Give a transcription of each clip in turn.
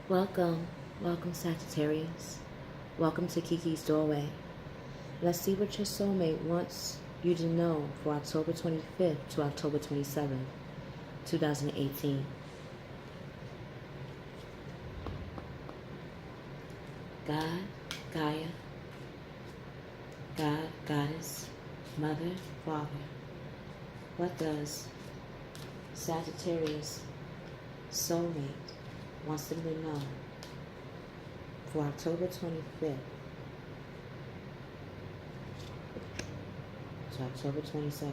Welcome, welcome Sagittarius. Welcome to Keykey's Doorway. Let's see what your soulmate wants you to know for October 25th to October 27th, 2018. God, Gaia, God, Goddess, Mother, Father. What does Sagittarius Soulmate wants them to know for October 25th to October 27th?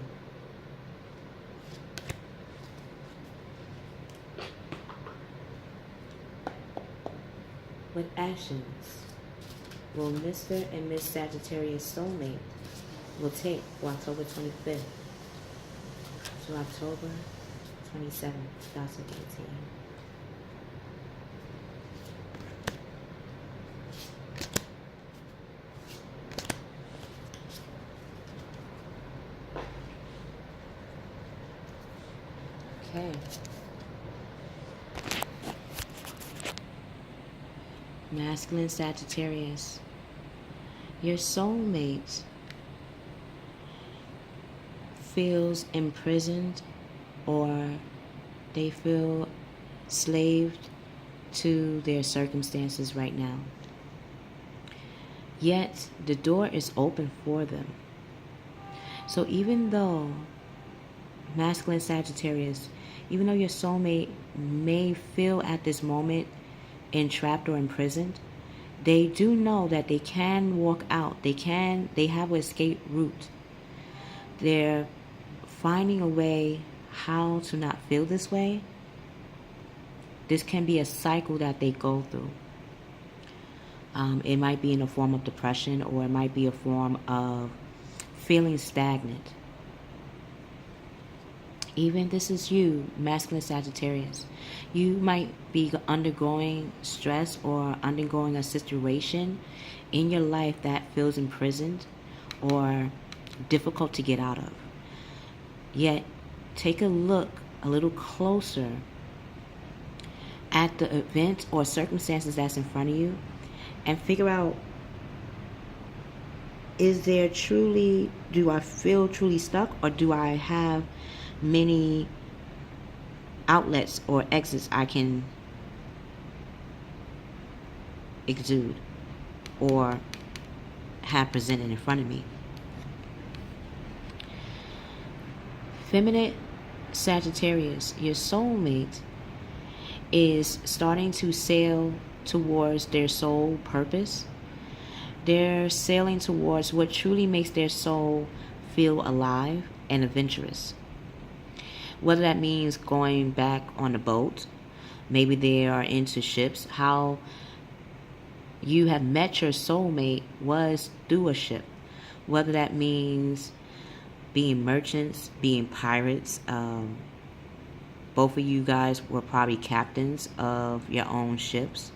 What actions will Mr. and Miss Sagittarius Soulmate will take for October 25th to October 27th, 2018? Okay. Masculine Sagittarius, your soulmate feels imprisoned or they feel slaved to their circumstances right now. Yet the door is open for them. So even though masculine Sagittarius, even though your soulmate may feel at this moment entrapped or imprisoned, they do know that they can walk out. They have an escape route. They're finding a way how to not feel this way. This can be a cycle that they go through. It might be in a form of depression, or it might be a form of feeling stagnant. Even this is you, masculine Sagittarius. You might be undergoing stress or undergoing a situation in your life that feels imprisoned or difficult to get out of. Yet, take a look a little closer at the event or circumstances that's in front of you and figure out, is there truly, do I feel truly stuck, or do I have many outlets or exits I can exude or have presented in front of me? Feminine Sagittarius, your soulmate is starting to sail towards their soul purpose. They're sailing towards what truly makes their soul feel alive and adventurous. Whether that means going back on a boat, maybe they are into ships. How you have met your soulmate was through a ship. Whether that means being merchants, being pirates. Both of you guys were probably captains of your own ships,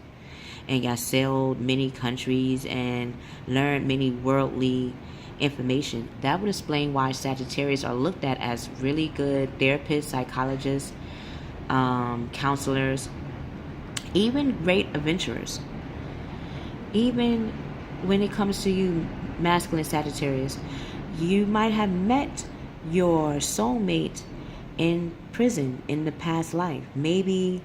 and y'all sailed many countries and learned many worldly information. That would explain why Sagittarius are looked at as really good therapists, psychologists, counselors, even great adventurers. Even when it comes to you, masculine Sagittarius, you might have met your soulmate in prison in the past life. Maybe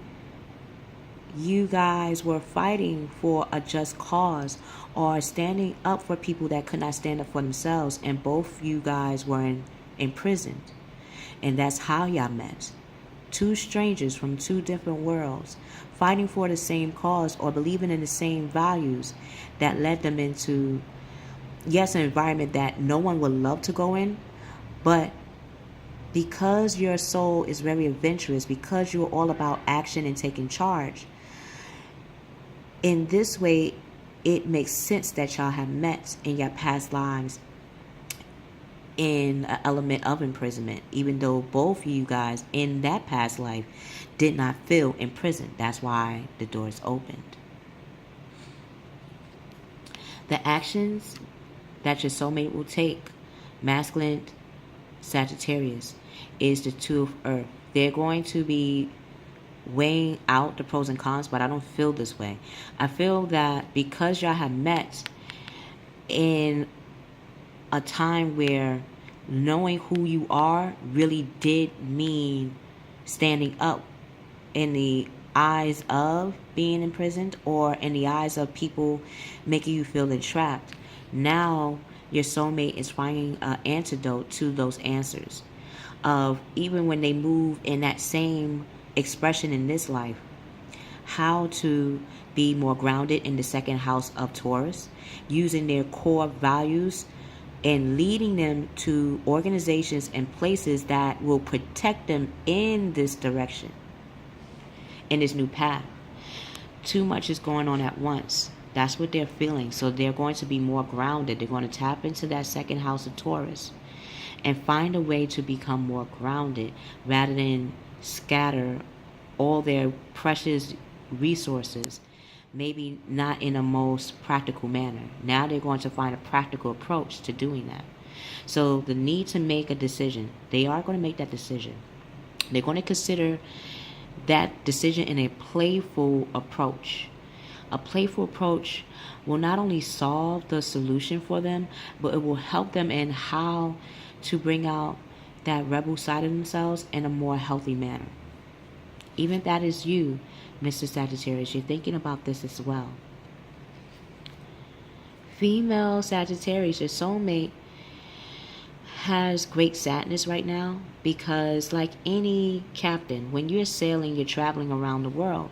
you guys were fighting for a just cause or standing up for people that could not stand up for themselves, and both you guys were imprisoned. And that's how y'all met. Two strangers from two different worlds fighting for the same cause or believing in the same values that led them into, yes, an environment that no one would love to go in, but because your soul is very adventurous, because you're all about action and taking charge, in this way, it makes sense that y'all have met in your past lives in an element of imprisonment, even though both of you guys in that past life did not feel imprisoned. That's why the door is opened. The actions that your soulmate will take, masculine Sagittarius, is the Two of Earth. They're going to be weighing out the pros and cons, but I don't feel this way. I feel that because y'all have met in a time where knowing who you are really did mean standing up in the eyes of being imprisoned or in the eyes of people making you feel entrapped. Now your soulmate is finding an antidote to those answers of, even when they move in that same expression in this life, how to be more grounded in the second house of Taurus, using their core values and leading them to organizations and places that will protect them in this direction, in this new path. Too much is going on at once. That's what they're feeling. So they're going to be more grounded. They're going to tap into that second house of Taurus and find a way to become more grounded rather than scatter all their precious resources, maybe not in a most practical manner. Now they're going to find a practical approach to doing that. So the need to make a decision, they are going to make that decision. They're going to consider that decision in a playful approach. A playful approach will not only solve the solution for them, but it will help them in how to bring out that rebel side of themselves in a more healthy manner. Even if that is you, Mr. Sagittarius, you're thinking about this as well. Female Sagittarius, your soulmate has great sadness right now because, like any captain, when you're sailing, you're traveling around the world.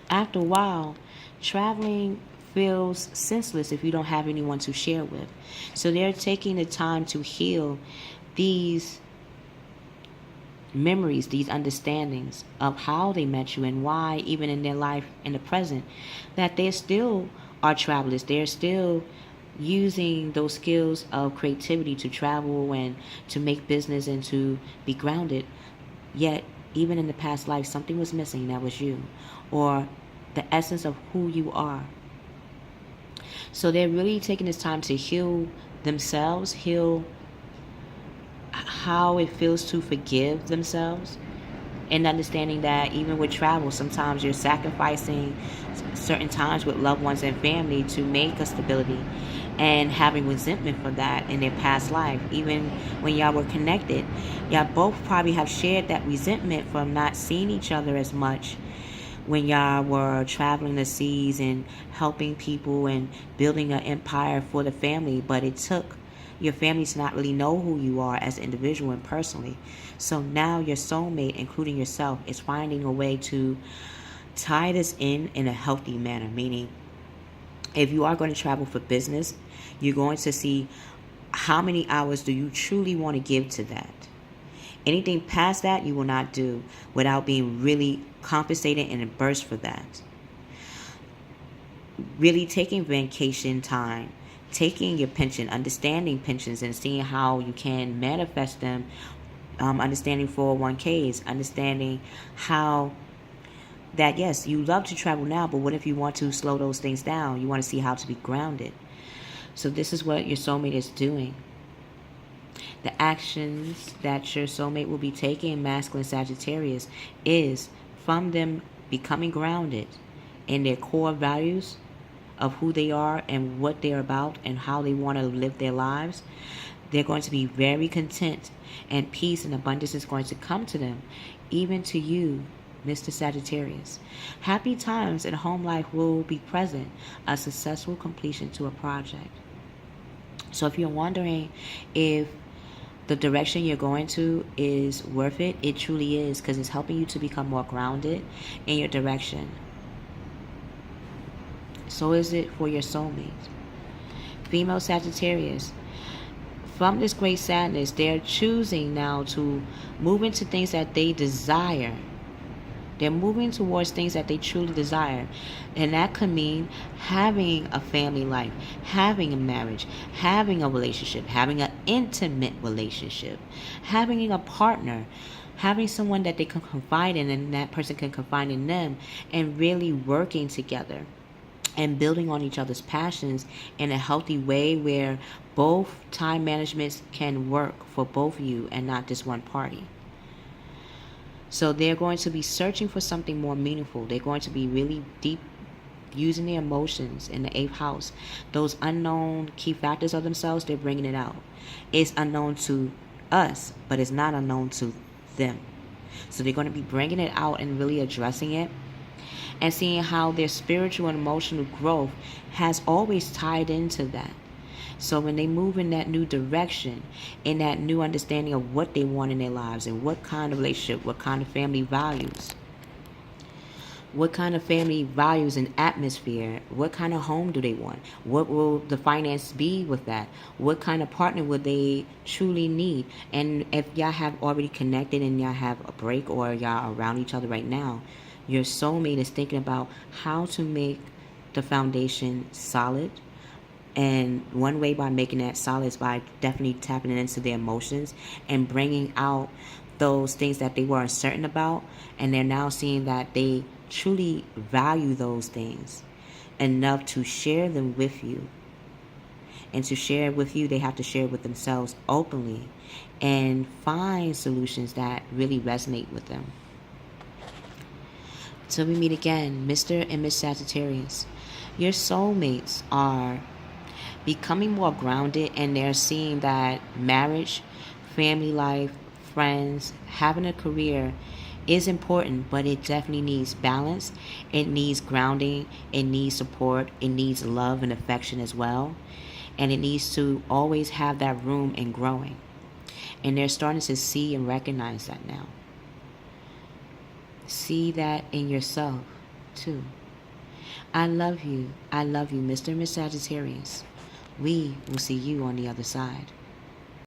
After a while, traveling feels senseless if you don't have anyone to share with. So they're taking the time to heal these memories, these understandings of how they met you and why, even in their life in the present, that they still are travelers. They're still using those skills of creativity to travel and to make business and to be grounded. Yet, even in the past life, something was missing. That was you, or the essence of who you are. So they're really taking this time to heal themselves, heal how it feels to forgive themselves, and understanding that even with travel, sometimes you're sacrificing certain times with loved ones and family to make a stability, and having resentment for that in their past life. Even when y'all were connected, y'all both probably have shared that resentment from not seeing each other as much when y'all were traveling the seas and helping people and building an empire for the family. But it took your family to not really know who you are as an individual and personally. So now your soulmate, including yourself, is finding a way to tie this in a healthy manner. Meaning, if you are going to travel for business, you're going to see how many hours do you truly want to give to that. Anything past that, you will not do without being really compensated and reimbursed for that. Really taking vacation time, taking your pension, understanding pensions and seeing how you can manifest them, understanding 401ks, understanding how that, yes, you love to travel now, but what if you want to slow those things down? You want to see how to be grounded. So this is what your soulmate is doing. The actions that your soulmate will be taking, masculine Sagittarius, is from them becoming grounded in their core values of who they are and what they're about and how they want to live their lives. They're going to be very content, and peace and abundance is going to come to them, even to you, Mr. Sagittarius. Happy times in home life will be present, a successful completion to a project. So if you're wondering if the direction you're going to is worth it, it truly is, because it's helping you to become more grounded in your direction. So is it for your soulmate. Female Sagittarius, from this great sadness, they're choosing now to move into things that they desire. They're moving towards things that they truly desire. And that could mean having a family life, having a marriage, having a relationship, having an intimate relationship, having a partner, having someone that they can confide in and that person can confide in them, and really working together and building on each other's passions in a healthy way where both time managements can work for both of you and not just one party. So they're going to be searching for something more meaningful. They're going to be really deep using their emotions in the eighth house. Those unknown key factors of themselves, they're bringing it out. It's unknown to us, but it's not unknown to them. So they're going to be bringing it out and really addressing it and seeing how their spiritual and emotional growth has always tied into that. So when they move in that new direction, in that new understanding of what they want in their lives and what kind of relationship, what kind of family values, and atmosphere, what kind of home do they want, what will the finance be with that, what kind of partner would they truly need. And if y'all have already connected and y'all have a break or y'all are around each other right now, your soulmate is thinking about how to make the foundation solid. And one way by making that solid is by definitely tapping into their emotions and bringing out those things that they were uncertain about. And they're now seeing that they truly value those things enough to share them with you. And to share it with you, they have to share it with themselves openly and find solutions that really resonate with them. Till we meet again, Mr. and Miss Sagittarius, your soulmates are becoming more grounded, and they're seeing that marriage, family life, friends, having a career is important, but it definitely needs balance. It needs grounding. It needs support. It needs love and affection as well. And it needs to always have that room in growing. And they're starting to see and recognize that now. See that in yourself, too. I love you. I love you, Mr. and Miss Sagittarius. We will see you on the other side.